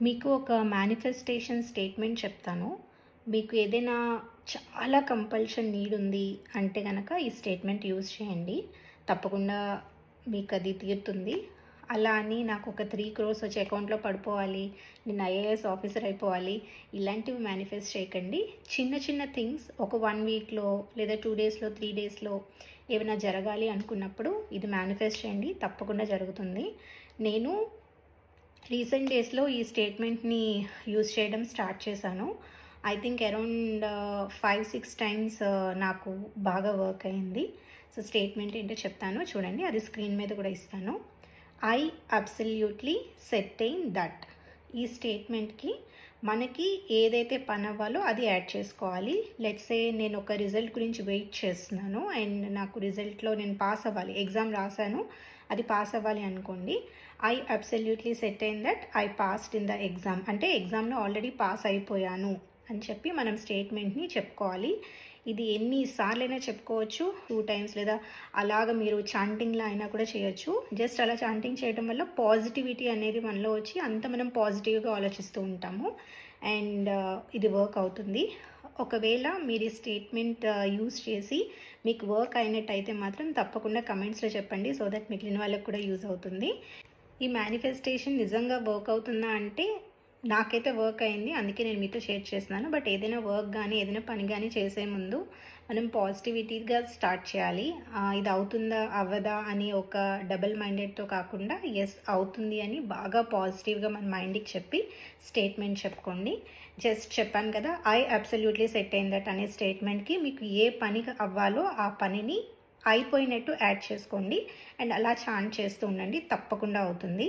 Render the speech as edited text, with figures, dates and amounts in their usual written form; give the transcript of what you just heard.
మీకు ఒక manifestation statement చెప్తాను. మీకు ఏదైనా చాలా కంపల్షన్ నీడ్ ఉంది అంటే గనక ఈ స్టేట్మెంట్ యూజ్ చేయండి. తప్పకుండా మీకది తీరుతుంది. అలా అని నాకు ఒక 3 క్రోర్స్ వచ్చి అకౌంట్‌లో పడిపోవాలి, నేను ఐఏఎస్ ఆఫీసర్ అయిపోవాలి, ఇలాంటివి మేనిఫెస్ట్ చేయకండి. చిన్న చిన్న థింగ్స్ ఒక 1 వీక్‌లో లేదా 2 డేస్‌లో, 3 డేస్‌లో ఏమైనా జరగాలి అనుకున్నప్పుడు ఇది మేనిఫెస్ట్ చేయండి. తప్పకుండా జరుగుతుంది. నేను రీసెంట్ డేస్లో ఈ స్టేట్మెంట్ని యూజ్ చేయడం స్టార్ట్ చేశాను. ఐ థింక్ అరౌండ్ 5-6 టైమ్స్ నాకు బాగా వర్క్ అయింది. సో స్టేట్మెంట్ ఏంటో చెప్తాను చూడండి. అది స్క్రీన్ మీద కూడా ఇస్తాను. I absolutely certain that. ఈ స్టేట్మెంట్కి మనకి ఏదైతే పని అవ్వాలో అది యాడ్ చేసుకోవాలి. లెట్స్ సే నేను ఒక రిజల్ట్ గురించి వెయిట్ చేస్తున్నాను అండ్ నాకు రిజల్ట్లో నేను పాస్ అవ్వాలి, ఎగ్జామ్ రాశాను, అది పాస్ అవ్వాలి అనుకోండి. I absolutely certain that I passed in the exam అంటే ఎగ్జామ్లో ఆల్రెడీ పాస్ అయిపోయాను అని చెప్పి మనం స్టేట్మెంట్ని చెప్పుకోవాలి. ఇది ఎన్నిసార్లైనా చెప్పుకోవచ్చు, 2 టైమ్స్ లేదా అలాగ మీరు చాంటింగ్లా అయినా కూడా చేయొచ్చు. జస్ట్ అలా చాంటింగ్ చేయడం వల్ల పాజిటివిటీ అనేది మనలో వచ్చి అంత మనం పాజిటివ్గా ఆలోచిస్తూ ఉంటాము అండ్ ఇది వర్క్ అవుతుంది. ఒకవేళ మీరు ఈ స్టేట్మెంట్ యూజ్ చేసి మీకు వర్క్ అయినట్టయితే మాత్రం తప్పకుండా కమెంట్స్లో చెప్పండి, సో దట్ మిగిలిన వాళ్ళకి కూడా యూజ్ అవుతుంది. ఈ మేనిఫెస్టేషన్ నిజంగా వర్క్ అవుతుందా అంటే నాకైతే వర్క్ అయింది, అందుకే నేను మీతో షేర్ చేస్తున్నాను. బట్ ఏదైనా వర్క్ కానీ ఏదైనా పని కానీ చేసే ముందు మనం పాజిటివిటీగా స్టార్ట్ చేయాలి. ఇది అవుతుందా అవ్వదా అని ఒక డబుల్ మైండెడ్తో కాకుండా ఎస్ అవుతుంది అని బాగా పాజిటివ్గా మన మైండ్కి చెప్పి స్టేట్మెంట్ చెప్పుకోండి. జస్ట్ చెప్పాను కదా, ఐ అబ్సల్యూట్లీ సెట్ అయిన దట్ అనే స్టేట్మెంట్కి మీకు ఏ పని అవ్వాలో ఆ పనిని అయిపోయినట్టు యాడ్ చేసుకోండి అండ్ అలా చాంట్ చేస్తూ ఉండండి, తప్పకుండా అవుతుంది.